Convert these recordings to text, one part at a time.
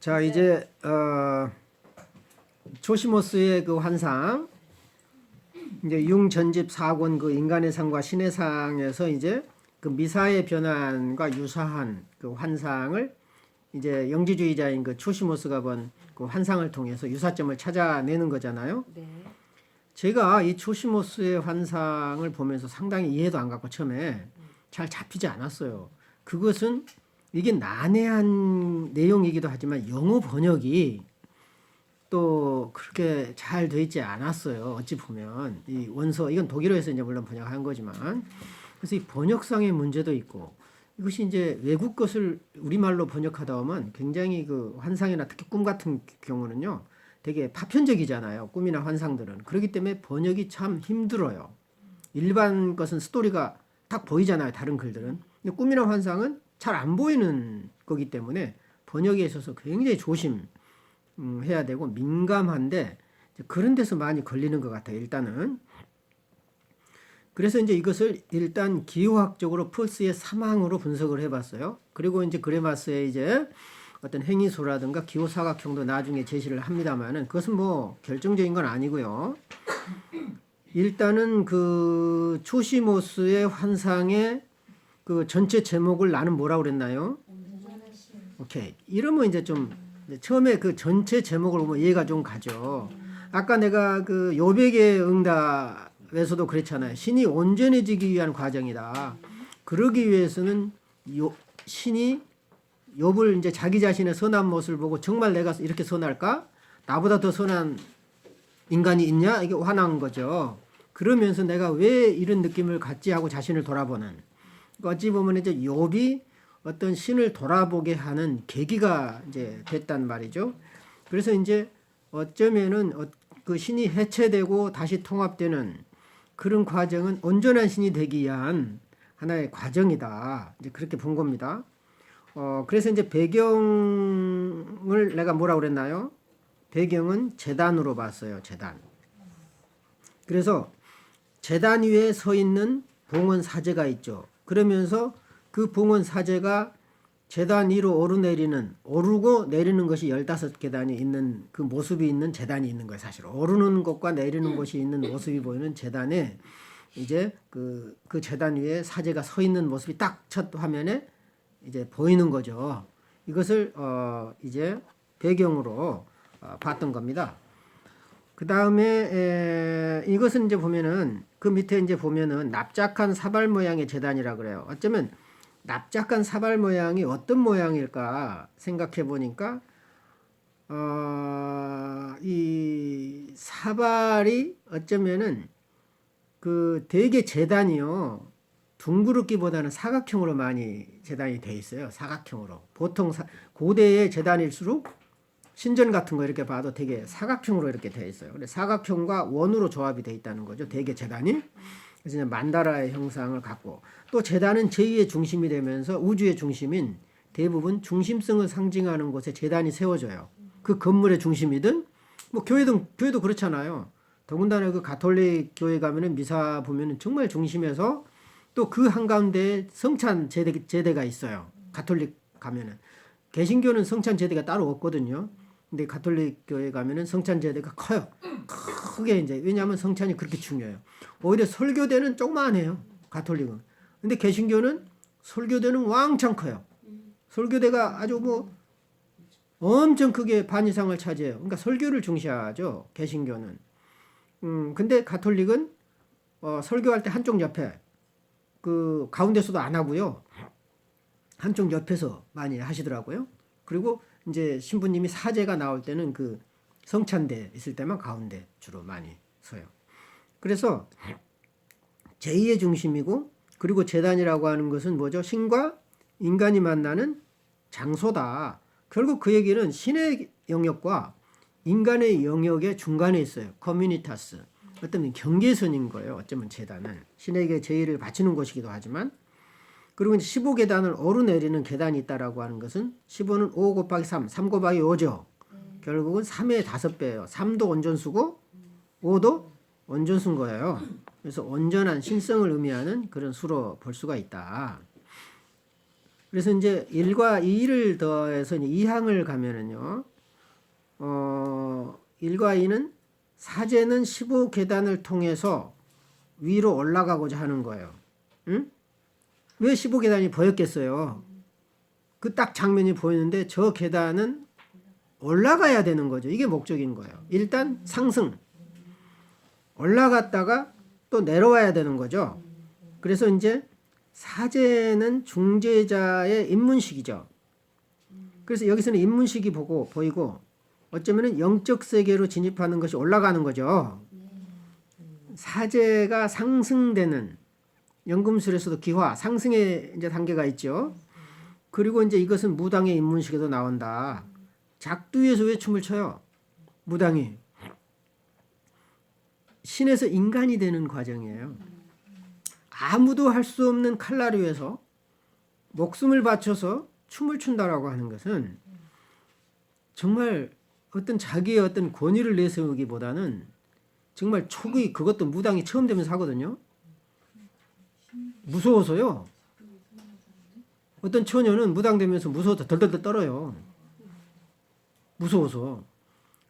자, 이제 조시모스의 그 환상, 이제 융전집 4권 그 인간의 상과 신의 상에서 이제 그 미사의 변환과 유사한 그 환상을 이제 영지주의자인 그 조시모스가 본 그 환상을 통해서 유사점을 찾아내는 거잖아요. 네. 제가 이 조시모스의 환상을 보면서 상당히 이해도 안 갔고 처음에 잘 잡히지 않았어요. 그것은 이게 난해한 내용이기도 하지만 영어 번역이 또 그렇게 잘 돼 있지 않았어요. 어찌 보면 이 원서 이건 독일어에서 이제 물론 번역한 거지만 그래서 이 번역상의 문제도 있고 이것이 이제 외국 것을 우리말로 번역하다 보면 굉장히 그 환상이나 특히 꿈 같은 경우는요 되게 파편적이잖아요. 꿈이나 환상들은 그렇기 때문에 번역이 참 힘들어요. 일반 것은 스토리가 딱 보이잖아요. 다른 글들은. 근데 꿈이나 환상은 잘 안 보이는 거기 때문에 번역에 있어서 굉장히 조심해야 되고 민감한데 그런 데서 많이 걸리는 것 같아요. 일단은. 그래서 이제 이것을 일단 기호학적으로 펄스의 사망으로 분석을 해봤어요. 그리고 이제 그레마스의 이제 어떤 행위소라든가 기호사각형도 나중에 제시를 합니다만은 그것은 뭐 결정적인 건 아니고요. 일단은 그 초시모스의 환상의 그 전체 제목을 나는 뭐라고 그랬나요? 오케이. 이러면 이제 좀 처음에 그 전체 제목을 보면 이해가 좀 가죠. 아까 내가 그 요백의 응답에서도 그랬잖아요. 신이 온전해지기 위한 과정이다. 그러기 위해서는 신이 욥을 이제 자기 자신의 선한 모습을 보고 정말 내가 이렇게 선할까? 나보다 더 선한 인간이 있냐? 이게 화난 거죠. 그러면서 내가 왜 이런 느낌을 갖지 하고 자신을 돌아보는. 어찌 보면 이제 욥이 어떤 신을 돌아보게 하는 계기가 이제 됐단 말이죠. 그래서 이제 어쩌면은 그 신이 해체되고 다시 통합되는 그런 과정은 온전한 신이 되기 위한 하나의 과정이다. 이제 그렇게 본 겁니다. 그래서 이제 배경을 내가 뭐라고 그랬나요? 배경은 제단으로 봤어요. 제단. 그래서 제단 위에 서 있는 봉헌 사제가 있죠. 그러면서 그 봉헌 사제가 제단 위로 오르고 내리는 것이 15계단이 있는 그 모습이 있는 제단이 있는 거예요. 사실 오르는 것과 내리는 것이 있는 모습이 보이는 제단에 이제 그 제단 위에 사제가 서 있는 모습이 딱 첫 화면에 이제 보이는 거죠. 이것을 이제 배경으로 봤던 겁니다. 그 다음에 이것은 이제 보면은 그 밑에 이제 보면은 납작한 사발 모양의 제단이라 그래요. 어쩌면 납작한 사발 모양이 어떤 모양일까 생각해 보니까 이 사발이 어쩌면은 그 대개 제단이요 둥그렇기보다는 사각형으로 많이 제단이 돼 있어요. 사각형으로 보통 고대의 제단일수록 신전 같은 거 이렇게 봐도 되게 사각형으로 이렇게 돼 있어요. 근데 사각형과 원으로 조합이 돼 있다는 거죠. 대개 제단이. 그래서 만다라의 형상을 갖고 또 제단은 제2의 중심이 되면서 우주의 중심인 대부분 중심성을 상징하는 곳에 제단이 세워져요. 그 건물의 중심이든 뭐 교회도 그렇잖아요. 더군다나 그 가톨릭 교회 가면은 미사 보면은 정말 중심에서 또 그 한가운데 성찬 제대가 있어요. 가톨릭 가면은. 개신교는 성찬 제대가 따로 없거든요. 근데 가톨릭 교회 가면은 성찬 제대가 커요. 크게 이제 왜냐하면 성찬이 그렇게 중요해요. 오히려 설교대는 조그만해요. 가톨릭은. 근데 개신교는 설교대는 왕창 커요. 설교대가 아주 뭐 엄청 크게 반 이상을 차지해요. 그러니까 설교를 중시하죠. 개신교는. 근데 가톨릭은 설교할 때 한쪽 옆에 그 가운데서도 안 하고요. 한쪽 옆에서 많이 하시더라고요. 그리고 이제 신부님이 사제가 나올 때는 그 성찬대 있을 때만 가운데 주로 많이 서요. 그래서 제2의 중심이고 그리고 제단이라고 하는 것은 뭐죠? 신과 인간이 만나는 장소다. 결국 그 얘기는 신의 영역과 인간의 영역의 중간에 있어요. 커뮤니타스. 어떤 경계선인 거예요. 어쩌면 제단은. 신에게 제의를 바치는 곳이기도 하지만 그리고 이제 15계단을 오르내리는 계단이 있다라고 하는 것은 15는 5 곱하기 3, 3 곱하기 5죠. 결국은 3의 5배예요. 3도 온전수고 5도 온전수인 거예요. 그래서 온전한 신성을 의미하는 그런 수로 볼 수가 있다. 그래서 이제 1과 2를 더해서 이제 2항을 가면은요. 1과 2는 사제는 15계단을 통해서 위로 올라가고자 하는 거예요. 응? 왜 15계단이 보였겠어요? 그 딱 장면이 보이는데 저 계단은 올라가야 되는 거죠. 이게 목적인 거예요. 일단 상승. 올라갔다가 또 내려와야 되는 거죠. 그래서 이제 사제는 중재자의 입문식이죠. 그래서 여기서는 입문식이 보이고 어쩌면 영적 세계로 진입하는 것이 올라가는 거죠. 사제가 상승되는 연금술에서도 기화, 상승의 이제 단계가 있죠. 그리고 이제 이것은 무당의 입문식에도 나온다. 작두에서 왜 춤을 춰요? 무당이. 신에서 인간이 되는 과정이에요. 아무도 할 수 없는 칼날 위에서 목숨을 바쳐서 춤을 춘다라고 하는 것은 정말 어떤 자기의 어떤 권위를 내세우기보다는 정말 초기 그것도 무당이 처음 되면서 하거든요. 무서워서요. 어떤 처녀는 무당 되면서 무서워서 덜덜덜 떨어요. 무서워서.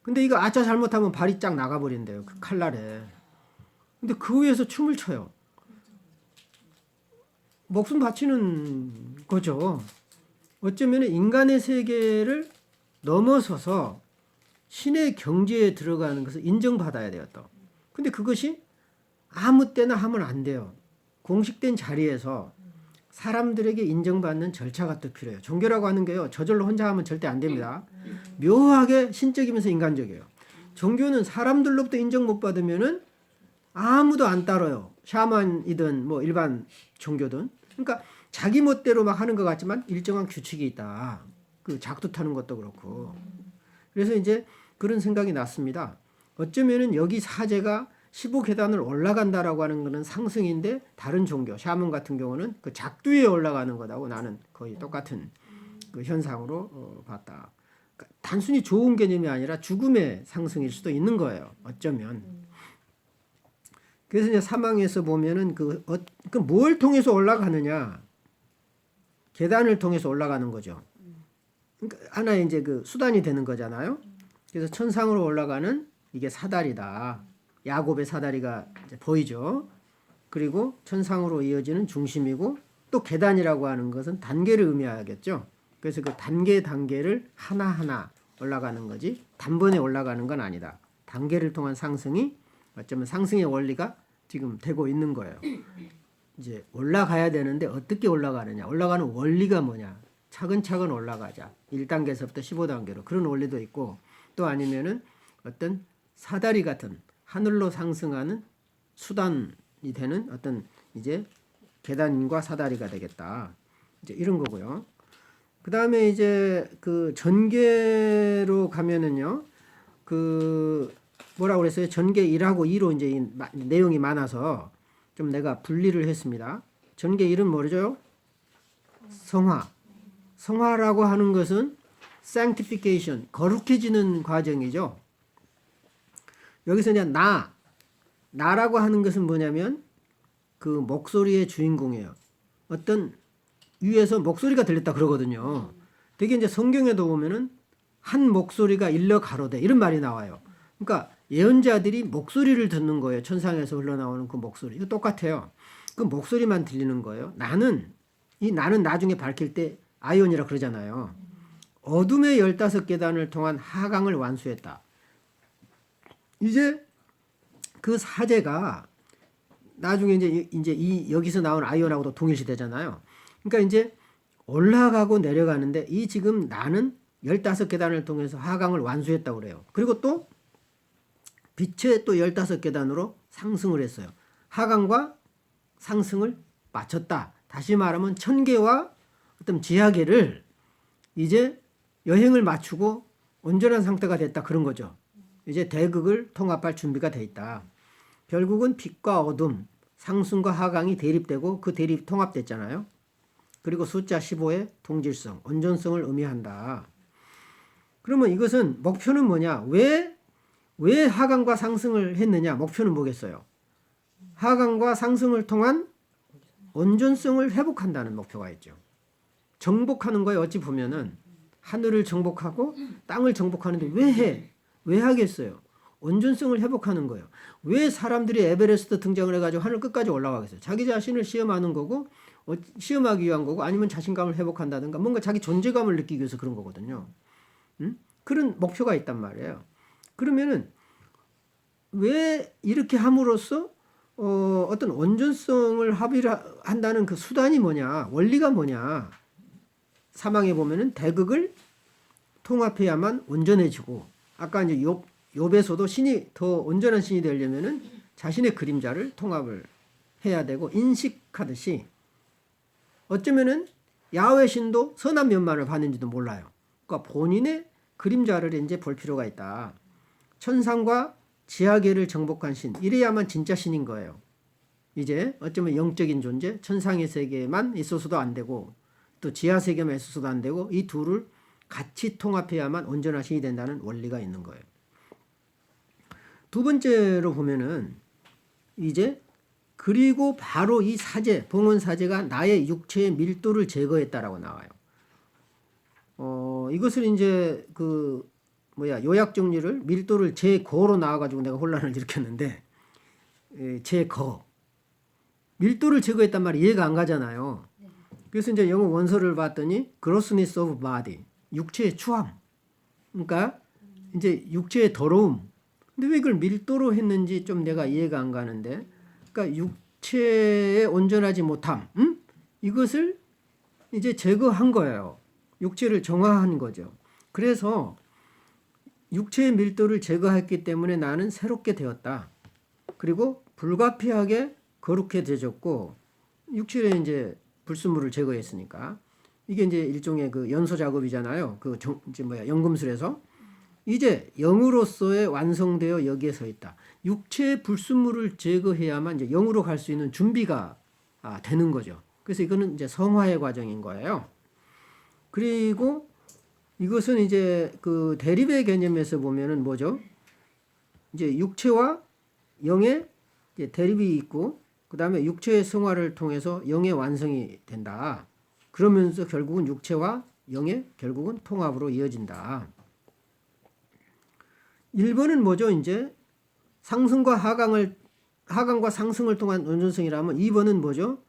근데 이거 아차 잘못하면 발이 쫙 나가버린대요. 그 칼날에. 근데 그 위에서 춤을 춰요. 목숨 바치는 거죠. 어쩌면 인간의 세계를 넘어서서 신의 경지에 들어가는 것을 인정받아야 돼요. 또. 근데 그것이 아무 때나 하면 안 돼요. 공식된 자리에서 사람들에게 인정받는 절차가 또 필요해요. 종교라고 하는 게요. 저절로 혼자 하면 절대 안 됩니다. 묘하게 신적이면서 인간적이에요. 종교는 사람들로부터 인정 못 받으면은 아무도 안 따라요. 샤먼이든 뭐 일반 종교든. 그러니까 자기 멋대로 막 하는 것 같지만 일정한 규칙이 있다. 그 작두 타는 것도 그렇고. 그래서 이제 그런 생각이 났습니다. 어쩌면은 여기 사제가 15계단을 올라간다라고 하는 것은 상승인데 다른 종교, 샤먼 같은 경우는 그 작두에 올라가는 거다고 나는 거의 똑같은 그 현상으로 봤다. 그러니까 단순히 좋은 개념이 아니라 죽음의 상승일 수도 있는 거예요. 어쩌면. 그래서 이제 사망에서 보면은 뭘 통해서 올라가느냐? 계단을 통해서 올라가는 거죠. 그러니까 하나의 이제 그 수단이 되는 거잖아요. 그래서 천상으로 올라가는 이게 사다리다. 야곱의 사다리가 이제 보이죠. 그리고 천상으로 이어지는 중심이고 또 계단이라고 하는 것은 단계를 의미하겠죠. 그래서 그 단계를 하나하나 올라가는 거지 단번에 올라가는 건 아니다. 단계를 통한 상승이 어쩌면 상승의 원리가 지금 되고 있는 거예요. 이제 올라가야 되는데 어떻게 올라가느냐. 올라가는 원리가 뭐냐. 차근차근 올라가자. 1단계에서부터 15단계로 그런 원리도 있고 또 아니면은 어떤 사다리 같은 하늘로 상승하는 수단이 되는 어떤 이제 계단과 사다리가 되겠다. 이제 이런 거고요. 그 다음에 이제 그 전계로 가면은요. 그 뭐라고 그랬어요? 전계 1하고 2로 이제 내용이 많아서 좀 내가 분리를 했습니다. 전계 1은 뭐죠? 성화. 성화라고 하는 것은 sanctification, 거룩해지는 과정이죠. 여기서 이제 나라고 하는 것은 뭐냐면 그 목소리의 주인공이에요. 어떤 위에서 목소리가 들렸다 그러거든요. 되게 이제 성경에도 보면은 한 목소리가 일러 가로되 이런 말이 나와요. 그러니까 예언자들이 목소리를 듣는 거예요. 천상에서 흘러나오는 그 목소리. 이거 똑같아요. 그 목소리만 들리는 거예요. 나는 나중에 밝힐 때 아이온이라 그러잖아요. 어둠의 15계단을 통한 하강을 완수했다. 이제 그 사제가 나중에 이제 여기서 나온 아이온하고도 동일시되잖아요. 그러니까 이제 올라가고 내려가는데 이 지금 나는 15계단을 통해서 하강을 완수했다고 그래요. 그리고 또 빛의 또 15계단으로 상승을 했어요. 하강과 상승을 마쳤다. 다시 말하면 천계와 어떤 지하계를 이제 여행을 마치고 온전한 상태가 됐다. 그런 거죠. 이제 대극을 통합할 준비가 돼 있다. 결국은 빛과 어둠, 상승과 하강이 대립되고 그 대립 통합됐잖아요. 그리고 숫자 15의 동질성, 온전성을 의미한다. 그러면 이것은 목표는 뭐냐? 왜 하강과 상승을 했느냐? 목표는 뭐겠어요? 하강과 상승을 통한 온전성을 회복한다는 목표가 있죠. 정복하는 거에 어찌 보면은 하늘을 정복하고 땅을 정복하는데 왜 해? 왜 하겠어요? 온전성을 회복하는 거예요. 왜 사람들이 에베레스트 등장을 해가지고 하늘 끝까지 올라가겠어요? 자기 자신을 시험하는 거고, 시험하기 위한 거고, 아니면 자신감을 회복한다든가, 뭔가 자기 존재감을 느끼기 위해서 그런 거거든요. 그런 목표가 있단 말이에요. 그러면은 왜 이렇게 함으로써 어떤 온전성을 합의한다는 그 수단이 뭐냐, 원리가 뭐냐? 사망에 보면은 대극을 통합해야만 온전해지고, 아까 이제 욥에서도 신이 더 온전한 신이 되려면은 자신의 그림자를 통합을 해야 되고, 인식하듯이 어쩌면은 야훼 신도 선한 면만을 봤는지도 몰라요. 그러니까 본인의 그림자를 이제 볼 필요가 있다. 천상과 지하계를 정복한 신, 이래야만 진짜 신인 거예요. 이제 어쩌면 영적인 존재, 천상의 세계만 있어서도 안 되고 또 지하 세계만 있어서도 안 되고, 이 둘을 같이 통합해야만 온전한 신이 된다는 원리가 있는 거예요. 두 번째로 보면은 이제 그리고 바로 이 사제, 봉헌 사제가 나의 육체의 밀도를 제거했다라고 나와요. 이것을 이제 요약 정리를 밀도를 제거로 나와가지고 내가 혼란을 일으켰는데, 제거. 밀도를 제거했단 말이 이해가 안 가잖아요. 그래서 이제 영어 원서를 봤더니 grossness of body, 육체의 추함. 그러니까 이제 육체의 더러움. 근데 왜 이걸 밀도로 했는지 좀 내가 이해가 안 가는데, 그러니까 육체의 온전하지 못함, 이것을 이제 제거한 거예요. 육체를 정화한 거죠. 그래서 육체의 밀도를 제거했기 때문에 나는 새롭게 되었다. 그리고 불가피하게 거룩해 되졌고, 육체의 이제 불순물을 제거했으니까 이게 이제 일종의 그 연소 작업이잖아요. 연금술에서 이제 영으로서의 완성되어 여기에 서 있다. 육체의 불순물을 제거해야만 이제 영으로 갈 수 있는 준비가 되는 거죠. 그래서 이거는 이제 성화의 과정인 거예요. 그리고 이것은 이제 그 대립의 개념에서 보면은 뭐죠? 이제 육체와 영의 이제 대립이 있고, 그 다음에 육체의 성화를 통해서 영의 완성이 된다. 그러면서 결국은 육체와 영의 결국은 통합으로 이어진다. 1번은 뭐죠? 이제 상승과 하강과 상승을 통한 온전성이라면, 2번은 뭐죠?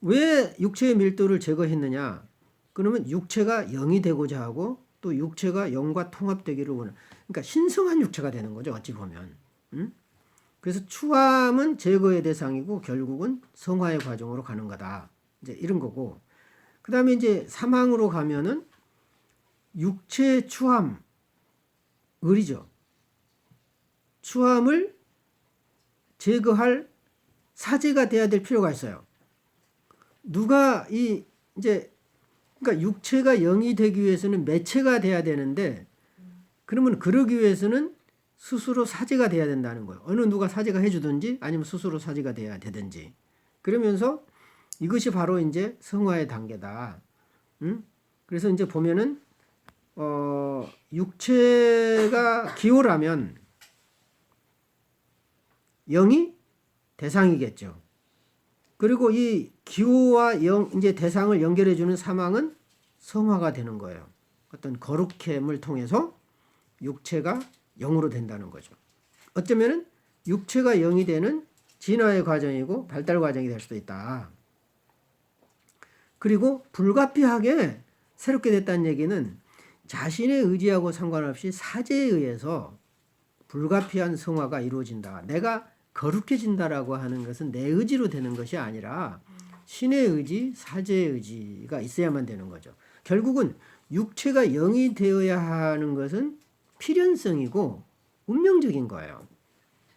왜 육체의 밀도를 제거했느냐? 그러면 육체가 영이 되고자 하고 또 육체가 영과 통합되기를 원하는, 그러니까 신성한 육체가 되는 거죠. 어찌 보면. 그래서 추함은 제거의 대상이고 결국은 성화의 과정으로 가는 거다. 이제 이런 거고. 그 다음에 이제 사망으로 가면은 육체의 추함, 을이죠. 추함을 제거할 사제가 돼야 될 필요가 있어요. 누가 그러니까 육체가 영이 되기 위해서는 매체가 돼야 되는데, 그러면 그러기 위해서는 스스로 사제가 돼야 된다는 거예요. 어느 누가 사제가 해주든지 아니면 스스로 사제가 돼야 되든지. 그러면서 이것이 바로 이제 성화의 단계다. 그래서 이제 보면은 육체가 기호라면 영이 대상이겠죠. 그리고 이 기호와 이제 대상을 연결해주는 사망은 성화가 되는 거예요. 어떤 거룩함을 통해서 육체가 영으로 된다는 거죠. 어쩌면은 육체가 영이 되는 진화의 과정이고 발달 과정이 될 수도 있다. 그리고 불가피하게 새롭게 됐다는 얘기는 자신의 의지하고 상관없이 사제에 의해서 불가피한 성화가 이루어진다. 내가 거룩해진다라고 하는 것은 내 의지로 되는 것이 아니라 신의 의지, 사제의 의지가 있어야만 되는 거죠. 결국은 육체가 영이 되어야 하는 것은 필연성이고 운명적인 거예요.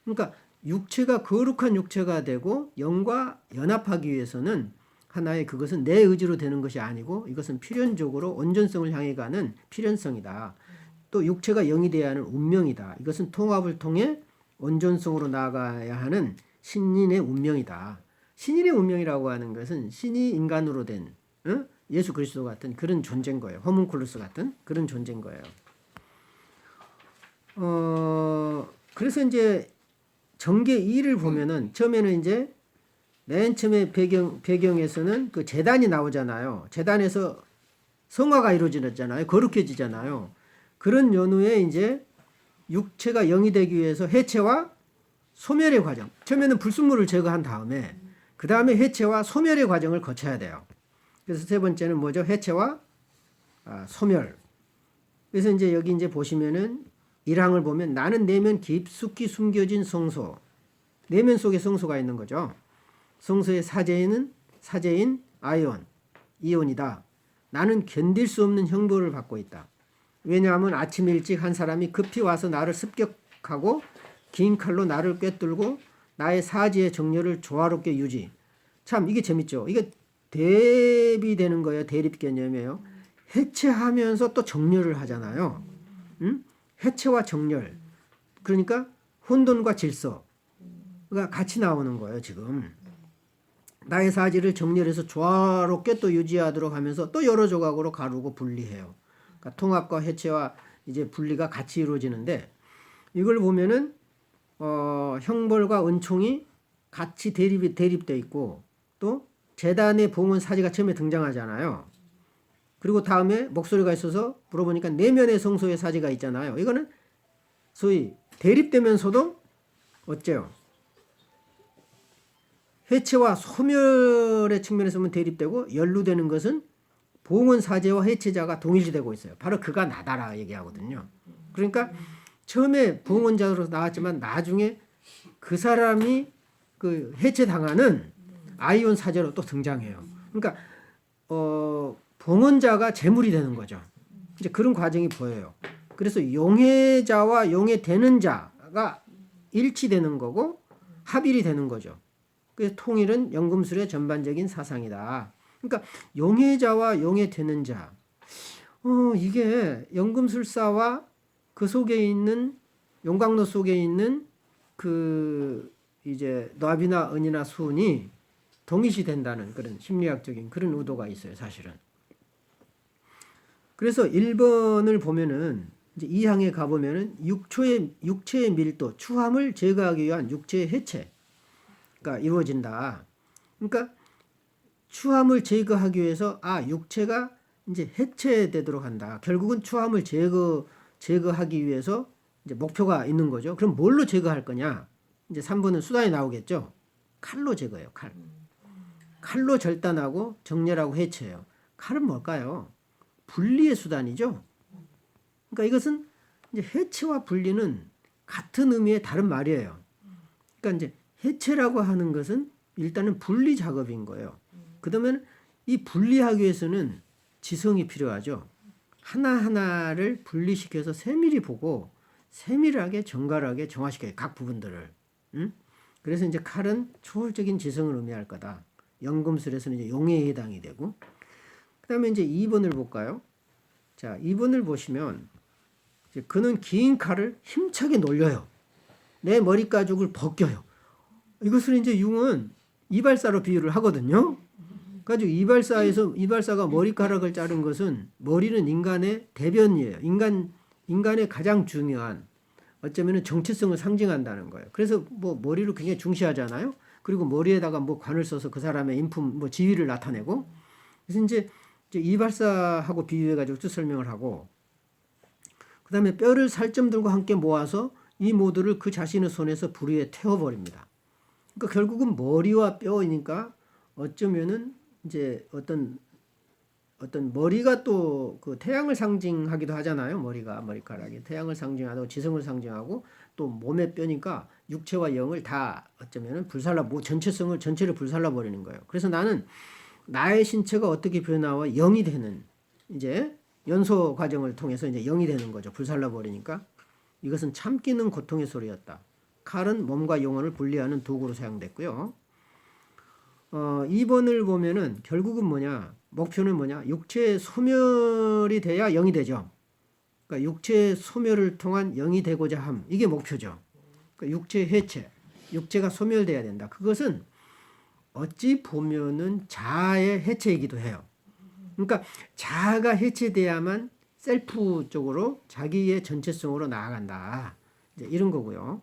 그러니까 육체가 거룩한 육체가 되고 영과 연합하기 위해서는 하나의 그것은 내 의지로 되는 것이 아니고 이것은 필연적으로 온전성을 향해 가는 필연성이다. 또 육체가 영이 되어야 하는 운명이다. 이것은 통합을 통해 온전성으로 나아가야 하는 신인의 운명이다. 신인의 운명이라고 하는 것은 신이 인간으로 된 예수 그리스도 같은 그런 존재인 거예요. 호문쿨루스 같은 그런 존재인 거예요. 그래서 이제 정계 2를 보면은 처음에는 이제 맨 처음에 배경에서는 그 제단이 나오잖아요. 제단에서 성화가 이루어지잖아요. 거룩해지잖아요. 그런 연후에 이제 육체가 영이 되기 위해서 해체와 소멸의 과정. 처음에는 불순물을 제거한 다음에 그 다음에 해체와 소멸의 과정을 거쳐야 돼요. 그래서 세 번째는 뭐죠? 해체와 소멸. 그래서 이제 여기 이제 보시면은 1항을 보면 나는 내면 깊숙이 숨겨진 성소. 내면 속에 성소가 있는 거죠. 성소의 사제인 이온이다. 나는 견딜 수 없는 형벌을 받고 있다. 왜냐하면 아침 일찍 한 사람이 급히 와서 나를 습격하고 긴 칼로 나를 꿰뚫고 나의 사지의 정렬을 조화롭게 유지. 참 이게 재밌죠. 이게 대비되는 거예요. 대립 개념이에요. 해체하면서 또 정렬을 하잖아요. 해체와 정렬. 그러니까 혼돈과 질서가 같이 나오는 거예요. 지금. 나의 사지를 정렬해서 조화롭게 또 유지하도록 하면서 또 여러 조각으로 가르고 분리해요. 그러니까 통합과 해체와 이제 분리가 같이 이루어지는데 이걸 보면은 형벌과 은총이 같이 대립돼 있고 또 제단의 봉헌 사지가 처음에 등장하잖아요. 그리고 다음에 목소리가 있어서 물어보니까 내면의 성소의 사지가 있잖아요. 이거는 소위 대립되면서도 어째요? 해체와 소멸의 측면에서 보면 대립되고 연루되는 것은 봉헌 사제와 해체자가 동일시되고 있어요. 바로 그가 나다라 얘기하거든요. 그러니까 처음에 봉헌자로 나왔지만 나중에 그 사람이 그 해체당하는 아이온 사제로 또 등장해요. 그러니까 봉헌자가 제물이 되는 거죠. 이제 그런 과정이 보여요. 그래서 용해자와 용해되는 자가 일치되는 거고 합일이 되는 거죠. 그래서 통일은 연금술의 전반적인 사상이다. 그러니까 용해자와 용해되는 자. 이게 연금술사와 그 속에 있는 용광로 속에 있는 그 이제 납이나 은이나 수은이 동일시 된다는 그런 심리학적인 그런 의도가 있어요, 사실은. 그래서 1번을 보면은 이제 2항에 가보면은 육체의 밀도, 추함을 제거하기 위한 육체의 해체가 이루어진다. 그러니까 추함을 제거하기 위해서 육체가 이제 해체되도록 한다. 결국은 추함을 제거하기 위해서 이제 목표가 있는 거죠. 그럼 뭘로 제거할 거냐? 이제 3번은 수단이 나오겠죠. 칼로 제거해요. 칼로 절단하고 정렬하고 해체해요. 칼은 뭘까요? 분리의 수단이죠. 그러니까 이것은 이제 해체와 분리는 같은 의미의 다른 말이에요. 그러니까 이제 해체라고 하는 것은 일단은 분리 작업인 거예요. 그러면 이 분리하기 위해서는 지성이 필요하죠. 하나하나를 분리시켜서 세밀히 보고 세밀하게 정갈하게 정화시켜요. 각 부분들을. 그래서 이제 칼은 초월적인 지성을 의미할 거다. 연금술에서는 이제 용해에 해당이 되고. 그 다음에 이제 2번을 볼까요? 자, 2번을 보시면 이제 그는 긴 칼을 힘차게 놀려요. 내 머리 가죽을 벗겨요. 이것을 이제 융은 이발사로 비유를 하거든요. 가지고 이발사가 머리카락을 자른 것은 머리는 인간의 대변이에요. 인간의 가장 중요한 어쩌면 정체성을 상징한다는 거예요. 그래서 뭐 머리를 굉장히 중시하잖아요. 그리고 머리에다가 뭐 관을 써서 그 사람의 인품, 뭐 지위를 나타내고. 그래서 이제 이발사하고 비유해가지고 쭉 설명을 하고. 그 다음에 뼈를 살점들과 함께 모아서 이 모두를 그 자신의 손에서 불 위에 태워버립니다. 그러니까 결국은 머리와 뼈이니까 어쩌면은 이제 어떤 머리가 또 그 태양을 상징하기도 하잖아요. 머리카락이 태양을 상징하고 지성을 상징하고 또 몸의 뼈니까 육체와 영을 다 어쩌면은 전체를 불살라 버리는 거예요. 그래서 나는 나의 신체가 어떻게 변화와 영이 되는 이제 연소 과정을 통해서 이제 영이 되는 거죠. 불살라 버리니까 이것은 참기는 고통의 소리였다. 칼은 몸과 영혼을 분리하는 도구로 사용됐고요. 2번을 보면은 결국은 뭐냐? 목표는 뭐냐? 육체의 소멸이 돼야 영이 되죠. 그러니까 육체의 소멸을 통한 영이 되고자 함. 이게 목표죠. 그러니까 육체의 해체. 육체가 소멸돼야 된다. 그것은 어찌 보면은 자아의 해체이기도 해요. 그러니까 자아가 해체돼야만 셀프 쪽으로 자기의 전체성으로 나아간다. 이제 이런 거고요.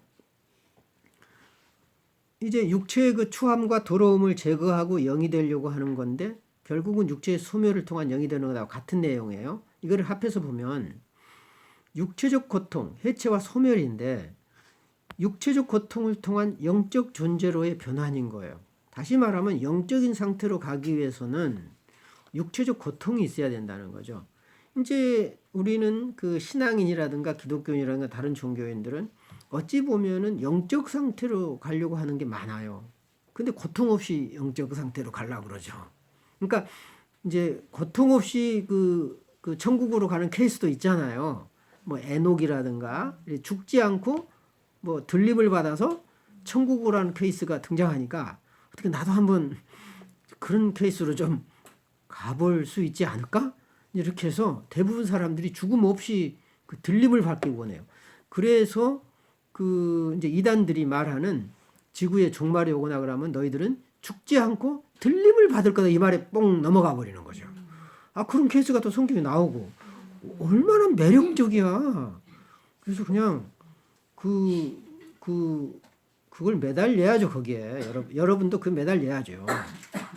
이제 육체의 그 추함과 더러움을 제거하고 영이 되려고 하는 건데 결국은 육체의 소멸을 통한 영이 되는 것하고 같은 내용이에요. 이거를 합해서 보면 육체적 고통, 해체와 소멸인데 육체적 고통을 통한 영적 존재로의 변환인 거예요. 다시 말하면 영적인 상태로 가기 위해서는 육체적 고통이 있어야 된다는 거죠. 이제 우리는 그 신앙인이라든가 기독교인이라든가 다른 종교인들은 어찌 보면은 영적 상태로 가려고 하는 게 많아요. 근데 고통 없이 영적 상태로 가려고 그러죠. 그러니까 이제 고통 없이 그 천국으로 가는 케이스도 있잖아요. 뭐 에녹이라든가 죽지 않고 뭐 들림을 받아서 천국으로 가는 케이스가 등장하니까 어떻게 나도 한번 그런 케이스로 좀 가볼 수 있지 않을까? 이렇게 해서 대부분 사람들이 죽음 없이 그 들림을 받기 원해요. 그래서 그 이제 이단들이 말하는 지구에 종말이 오거나 그러면 너희들은 죽지 않고 들림을 받을 거다 이 말에 뽕 넘어가 버리는 거죠. 아 그런 케이스가 또 성경에 나오고 얼마나 매력적이야. 그래서 그냥 그걸 매달려야죠 거기에. 여러분도 그 매달려야죠.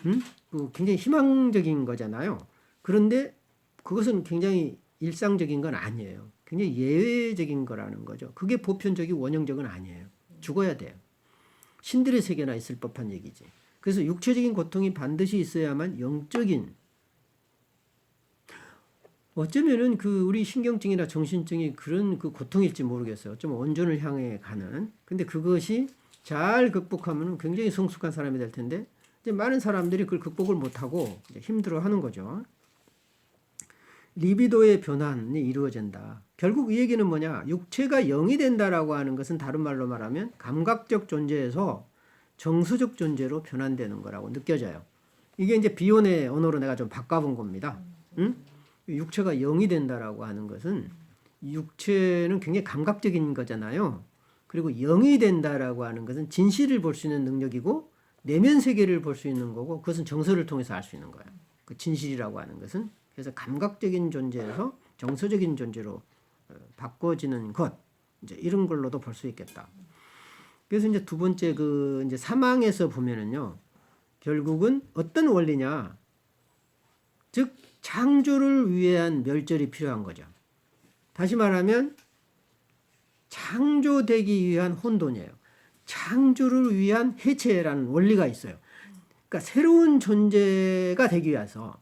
응? 그 굉장히 희망적인 거잖아요. 그런데 그것은 굉장히 일상적인 건 아니에요. 굉장히 예외적인 거라는 거죠. 그게 보편적이고 원형적은 아니에요. 죽어야 돼요. 신들의 세계나 있을 법한 얘기지. 그래서 육체적인 고통이 반드시 있어야만 영적인 어쩌면은 그 우리 신경증이나 정신증이 그런 그 고통일지 모르겠어요. 좀 온전을 향해 가는. 근데 그것이 잘 극복하면 굉장히 성숙한 사람이 될 텐데 이제 많은 사람들이 그걸 극복을 못하고 힘들어하는 거죠. 리비도의 변환이 이루어진다. 결국 이 얘기는 뭐냐? 육체가 영이 된다라고 하는 것은 다른 말로 말하면 감각적 존재에서 정서적 존재로 변환되는 거라고 느껴져요. 이게 이제 비혼의 언어로 내가 좀 바꿔본 겁니다. 응? 육체가 영이 된다라고 하는 것은 육체는 굉장히 감각적인 거잖아요. 그리고 영이 된다라고 하는 것은 진실을 볼 수 있는 능력이고 내면 세계를 볼 수 있는 거고 그것은 정서를 통해서 알 수 있는 거예요. 그 진실이라고 하는 것은 그래서 감각적인 존재에서 정서적인 존재로 바꿔지는 것 이제 이런 걸로도 볼 수 있겠다. 그래서 이제 두 번째 그 이제 사망에서 보면은요 결국은 어떤 원리냐 즉 창조를 위한 멸절이 필요한 거죠. 다시 말하면 창조되기 위한 혼돈이에요. 창조를 위한 해체라는 원리가 있어요. 그러니까 새로운 존재가 되기 위해서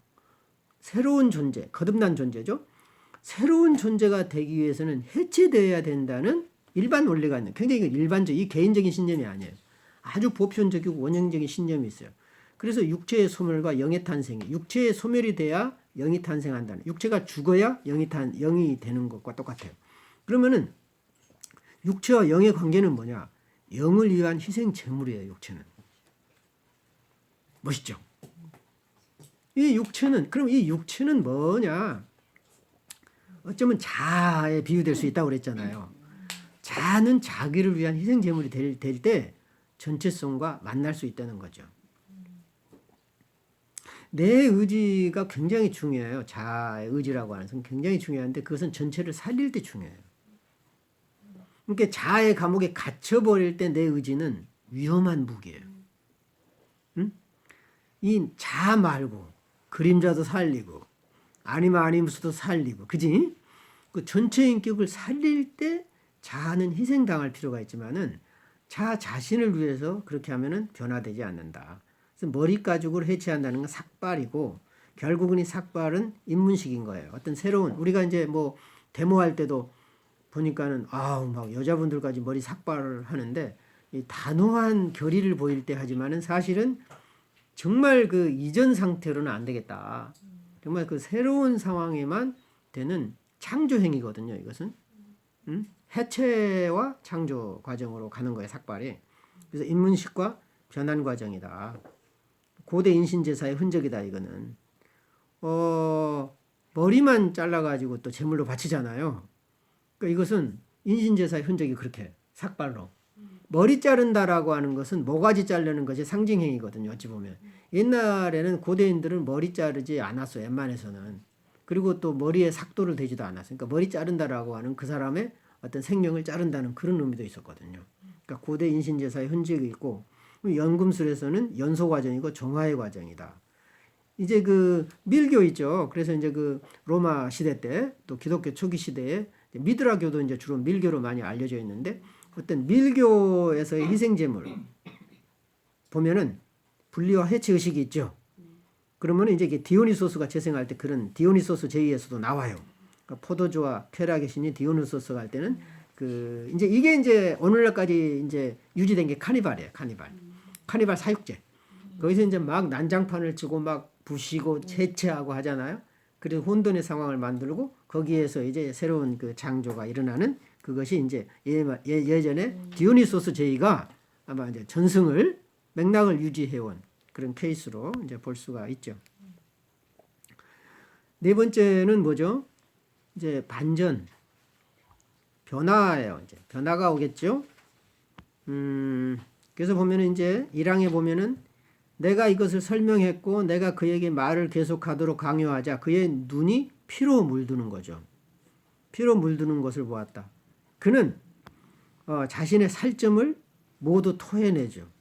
새로운 존재, 거듭난 존재죠. 새로운 존재가 되기 위해서는 해체되어야 된다는 일반 원리가 있는 굉장히 일반적, 이 개인적인 신념이 아니에요. 아주 보편적이고 원형적인 신념이 있어요. 그래서 육체의 소멸과 영의 탄생이 육체의 소멸이 돼야 영이 탄생한다는 육체가 죽어야 영이 되는 것과 똑같아요. 그러면은 육체와 영의 관계는 뭐냐? 영을 위한 희생 제물이에요. 육체는 멋있죠. 이 육체는 뭐냐? 어쩌면 자아에 비유될 수 있다고 그랬잖아요. 자아는 자기를 위한 희생 제물이 될 때 전체성과 만날 수 있다는 거죠. 내 의지가 굉장히 중요해요. 자아의 의지라고 하는 것은 굉장히 중요한데 그것은 전체를 살릴 때 중요해요. 그러니까 자아의 감옥에 갇혀버릴 때 내 의지는 위험한 무기예요. 응? 이 자아 말고 그림자도 살리고 아니면 아니면서도 살리고 그지? 그 전체 인격을 살릴 때 자아는 희생당할 필요가 있지만은 자아 자신을 위해서 그렇게 하면은 변화되지 않는다. 그래서 머리 가죽을 해체한다는 건 삭발이고 결국은 이 삭발은 입문식인 거예요. 어떤 새로운 우리가 이제 뭐 데모할 때도 보니까는 아우 막 여자분들까지 머리 삭발을 하는데 이 단호한 결의를 보일 때 하지만은 사실은 정말 그 이전 상태로는 안 되겠다. 정말 그 새로운 상황에만 되는 창조 행위거든요. 이것은 해체와 창조 과정으로 가는 거예요. 삭발이. 그래서 입문식과 변환 과정이다. 고대 인신제사의 흔적이다. 이거는 머리만 잘라가지고 또 제물로 바치잖아요. 그러니까 이것은 인신제사의 흔적이 그렇게 삭발로. 머리 자른다라고 하는 것은 모가지 자르는 것이 상징행위거든요. 어찌 보면. 옛날에는 고대인들은 머리 자르지 않았어요. 웬만해서는. 그리고 또 머리에 삭도를 대지도 않았어요. 그러니까 머리 자른다라고 하는 그 사람의 어떤 생명을 자른다는 그런 의미도 있었거든요. 그러니까 고대 인신제사의 흔적이 있고 연금술에서는 연소 과정이고 정화의 과정이다. 이제 그 밀교 있죠. 그래서 이제 그 로마 시대 때 또 기독교 초기 시대에 미드라교도 이제 주로 밀교로 많이 알려져 있는데 어떤 밀교에서의 희생제물 보면은 분리와 해체 의식이 있죠. 그러면 이제 이게 디오니소스가 재생할 때 그런 디오니소스 제의에서도 나와요. 그러니까 포도주와 쾌락의 신이 디오니소스가 할 때는 그 이제 이게 이제 오늘날까지 이제 유지된 게 카니발이에요. 카니발 사육제. 거기서 이제 막 난장판을 치고 막 부시고 해체하고 하잖아요. 그래서 혼돈의 상황을 만들고 거기에서 이제 새로운 그 창조가 일어나는 그것이 이제 예전에 디오니소스 제의가 아마 이제 전승을 맥락을 유지해온 그런 케이스로 이제 볼 수가 있죠. 네 번째는 뭐죠? 이제 반전, 변화예요. 이제 변화가 오겠죠. 그래서 보면은 이제 1항에 보면은 내가 이것을 설명했고 내가 그에게 말을 계속하도록 강요하자 그의 눈이 피로 물드는 거죠. 피로 물드는 것을 보았다. 그는 자신의 살점을 모두 토해내죠.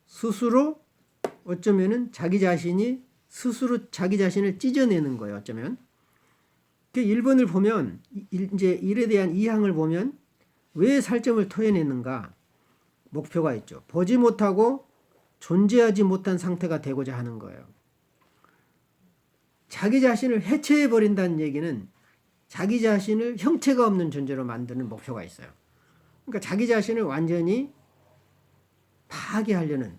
스스로 어쩌면은 자기 자신이 스스로 자기 자신을 찢어내는 거예요. 어쩌면. 그 1번을 보면 이제 일에 대한 2항을 보면 왜 살점을 토해내는가? 목표가 있죠. 보지 못하고 존재하지 못한 상태가 되고자 하는 거예요. 자기 자신을 해체해 버린다는 얘기는 자기 자신을 형체가 없는 존재로 만드는 목표가 있어요. 그러니까 자기 자신을 완전히 파괴하려는,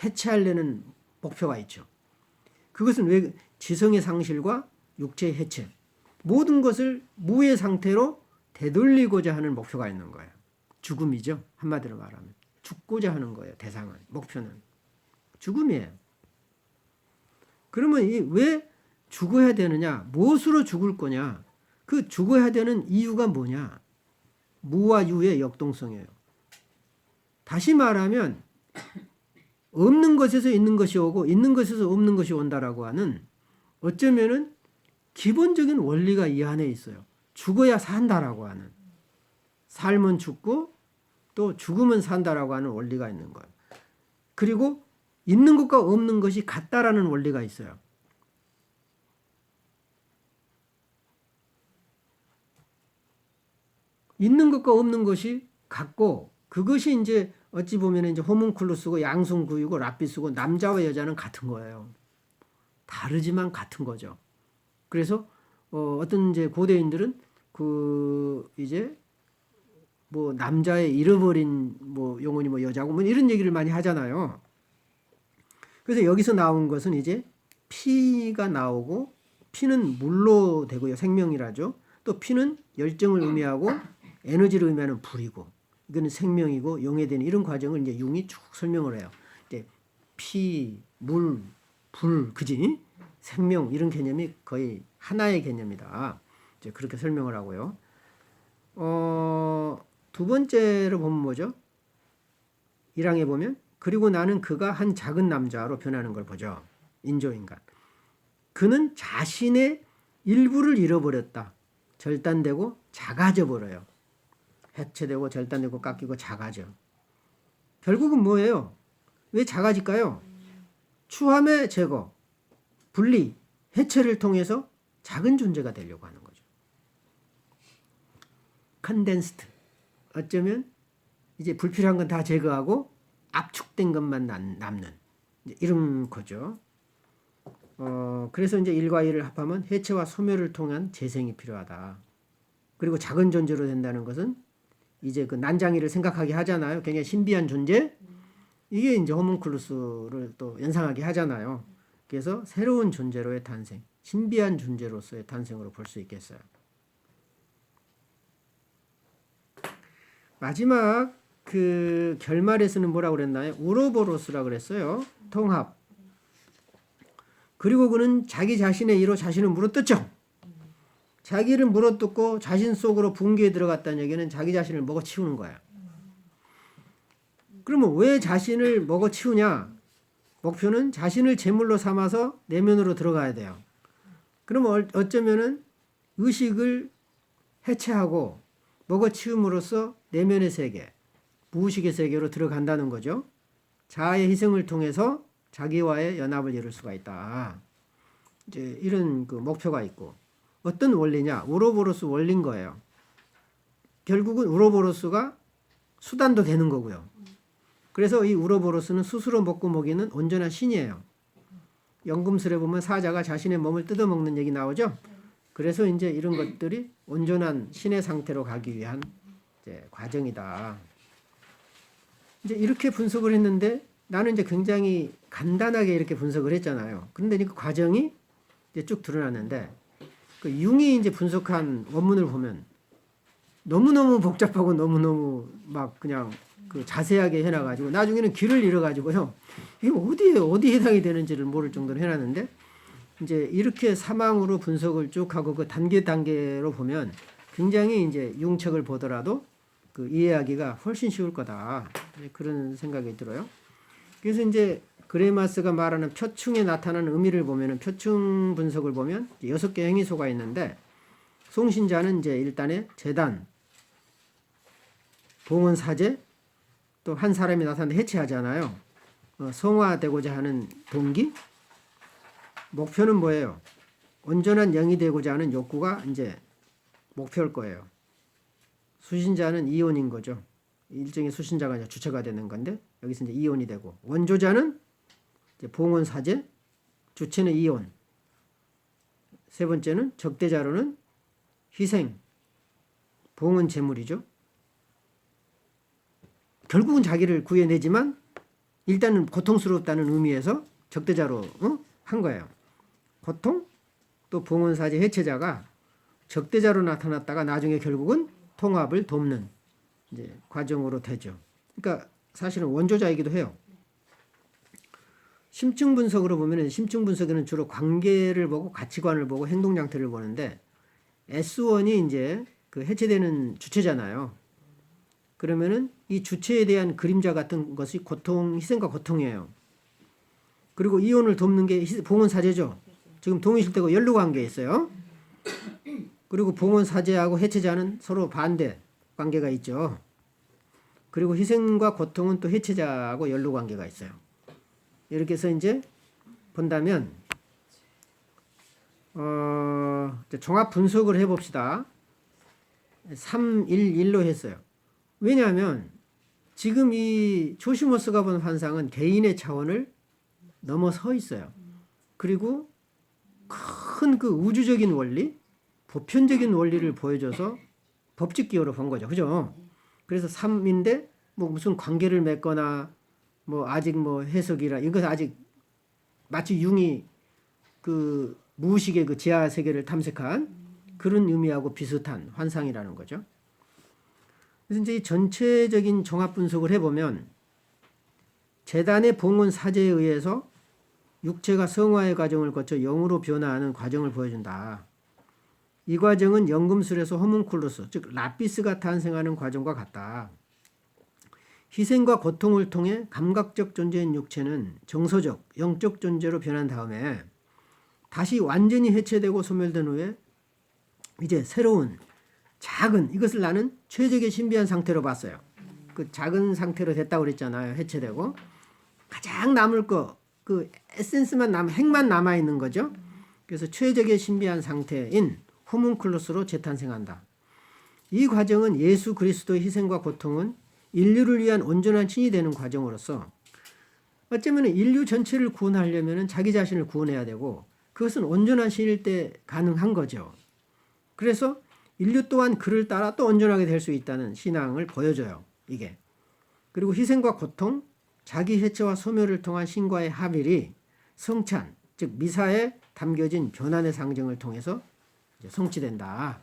해체하려는 목표가 있죠. 그것은 왜 지성의 상실과 육체의 해체, 모든 것을 무의 상태로 되돌리고자 하는 목표가 있는 거예요. 죽음이죠. 한마디로 말하면. 죽고자 하는 거예요. 대상은, 목표는. 죽음이에요. 그러면 왜 죽어야 되느냐? 무엇으로 죽을 거냐? 그 죽어야 되는 이유가 뭐냐? 무와 유의 역동성이에요. 다시 말하면 없는 것에서 있는 것이 오고 있는 것에서 없는 것이 온다라고 하는 어쩌면은 기본적인 원리가 이 안에 있어요. 죽어야 산다라고 하는, 삶은 죽고 또 죽으면 산다라고 하는 원리가 있는 거예요. 그리고 있는 것과 없는 것이 같다라는 원리가 있어요. 있는 것과 없는 것이 같고 그것이 이제 어찌 보면 이제 호문클루스고 양순구이고 랍비스고 남자와 여자는 같은 거예요. 다르지만 같은 거죠. 그래서 어떤 이제 고대인들은 그 이제 뭐 남자의 잃어버린 뭐 영혼이 뭐 여자고 뭐 이런 얘기를 많이 하잖아요. 그래서 여기서 나온 것은 이제 피가 나오고 피는 물로 되고요. 생명이라죠. 또 피는 열정을 의미하고 에너지를 의미하는 불이고 이거는 생명이고 용해되는 이런 과정을 이제 융이 쭉 설명을 해요. 이제 피, 물, 불, 그지? 생명 이런 개념이 거의 하나의 개념이다. 이제 그렇게 설명을 하고요. 두 번째로 보면 뭐죠? 1항에 보면 그리고 나는 그가 한 작은 남자로 변하는 걸 보죠. 인조인간. 그는 자신의 일부를 잃어버렸다. 절단되고 작아져 버려요. 해체되고 절단되고 깎이고 작아져. 결국은 뭐예요? 왜 작아질까요? 추함의 제거, 분리, 해체를 통해서 작은 존재가 되려고 하는 거죠. 컨덴스트. 어쩌면 이제 불필요한 건 다 제거하고 압축된 것만 남는 이런 거죠. 그래서 이제 1과 2를 합하면 해체와 소멸을 통한 재생이 필요하다. 그리고 작은 존재로 된다는 것은 이제 그 난장이를 생각하게 하잖아요. 굉장히 신비한 존재. 이게 이제 호문클루스를 또 연상하게 하잖아요. 그래서 새로운 존재로의 탄생, 신비한 존재로서의 탄생으로 볼 수 있겠어요. 마지막 그 결말에서는 뭐라고 그랬나요? 우로보로스라 그랬어요. 통합. 그리고 그는 자기 자신의 이로 자신을 물어뜯죠. 자기를 물어뜯고 자신 속으로 붕괴에 들어갔다는 얘기는 자기 자신을 먹어치우는 거야. 그러면 왜 자신을 먹어치우냐? 목표는 자신을 제물로 삼아서 내면으로 들어가야 돼요. 그러면 어쩌면은 의식을 해체하고 먹어치움으로써 내면의 세계, 무의식의 세계로 들어간다는 거죠. 자아의 희생을 통해서 자기와의 연합을 이룰 수가 있다. 이제 이런 그 목표가 있고, 어떤 원리냐? 우로보로스 원리인 거예요. 결국은 우로보로스가 수단도 되는 거고요. 그래서 이 우로보로스는 스스로 먹고 먹이는 온전한 신이에요. 연금술에 보면 사자가 자신의 몸을 뜯어먹는 얘기 나오죠. 그래서 이제 이런 것들이 온전한 신의 상태로 가기 위한 이제 과정이다. 이제 이렇게 분석을 했는데 나는 이제 굉장히 간단하게 이렇게 분석을 했잖아요. 그런데 그 과정이 이제 쭉 드러났는데 그 융이 이제 분석한 원문을 보면 너무너무 복잡하고 너무너무 막 그냥 그 자세하게 해놔가지고 나중에는 길을 잃어가지고요. 이게 어디에 해당이 되는지를 모를 정도로 해놨는데 이제 이렇게 사망으로 분석을 쭉 하고 그 단계로 보면 굉장히 이제 융책을 보더라도 그 이해하기가 훨씬 쉬울 거다. 그런 생각이 들어요. 그래서 이제 그레마스가 말하는 표충에 나타나는 의미를 보면은 표충 분석을 보면 6개 행위소가 있는데 송신자는 이제 일단에 재단, 봉헌사제, 또 한 사람이 나타나는데 해체하잖아요. 성화되고자 하는 동기, 목표는 뭐예요? 온전한 영이 되고자 하는 욕구가 이제 목표일 거예요. 수신자는 이혼인 거죠. 일종의 수신자가 이제 주체가 되는 건데 여기서 이제 이혼이 되고, 원조자는 이제 봉헌사제, 주체는 이혼. 세 번째는 적대자로는 희생, 봉헌 제물이죠. 결국은 자기를 구해내지만 일단은 고통스럽다는 의미에서 적대자로 한 거예요. 고통, 또 봉헌사제 해체자가 적대자로 나타났다가 나중에 결국은 통합을 돕는 이제 과정으로 되죠. 그러니까 사실은 원조자이기도 해요. 심층 분석으로 보면은 심층 분석에는 주로 관계를 보고 가치관을 보고 행동 양태를 보는데 S1이 이제 그 해체되는 주체잖아요. 그러면은 이 주체에 대한 그림자 같은 것이 고통, 희생과 고통이에요. 그리고 이혼을 돕는 게 봉헌사제죠. 지금 동일실대고 연루 관계에 있어요. 그리고 봉헌사제하고 해체자는 서로 반대 관계가 있죠. 그리고 희생과 고통은 또 해체자하고 연루 관계가 있어요. 이렇게 해서 이제 본다면 종합 분석을 해봅시다. 311로 했어요. 왜냐하면 지금 이 조시모스가 본 환상은 개인의 차원을 넘어서 있어요. 그리고 큰 그 우주적인 원리, 보편적인 원리를 보여줘서 법칙 기호로 본 거죠. 그죠? 그래서 3인데 뭐 무슨 관계를 맺거나 뭐 아직 뭐 해석이라 이것은 아직 마치 융이 그 무의식의 그 지하 세계를 탐색한 그런 의미하고 비슷한 환상이라는 거죠. 그래서 이제 이 전체적인 종합 분석을 해보면 재단의 봉헌 사제에 의해서 육체가 성화의 과정을 거쳐 영으로 변화하는 과정을 보여준다. 이 과정은 연금술에서 호문쿨루스, 즉 라피스가 탄생하는 과정과 같다. 희생과 고통을 통해 감각적 존재인 육체는 정서적, 영적 존재로 변한 다음에 다시 완전히 해체되고 소멸된 후에 이제 새로운 작은, 이것을 나는 최적의 신비한 상태로 봤어요. 그 작은 상태로 됐다고 그랬잖아요. 해체되고 가장 남을 거, 그 에센스만 핵만 남아 있는 거죠. 그래서 최적의 신비한 상태인 호문클루스로 재탄생한다. 이 과정은 예수 그리스도의 희생과 고통은 인류를 위한 온전한 신이 되는 과정으로서 어쩌면 인류 전체를 구원하려면 자기 자신을 구원해야 되고 그것은 온전한 신일 때 가능한 거죠. 그래서 인류 또한 그를 따라 또 온전하게 될 수 있다는 신앙을 보여줘요. 이게. 그리고 희생과 고통, 자기 해체와 소멸을 통한 신과의 합일이 성찬, 즉 미사에 담겨진 변환의 상징을 통해서 이제 성취된다.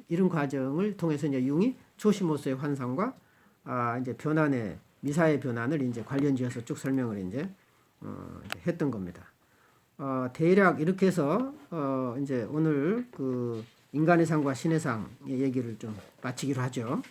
이런 과정을 통해서 이제 융이 초시모스의 환상과 이제 변환의 미사의 변환을 이제 관련지어서 쭉 설명을 이제 했던 겁니다. 대략 이렇게 해서 이제 오늘 그 인간의 상과 신의 상의 얘기를 좀 마치기로 하죠.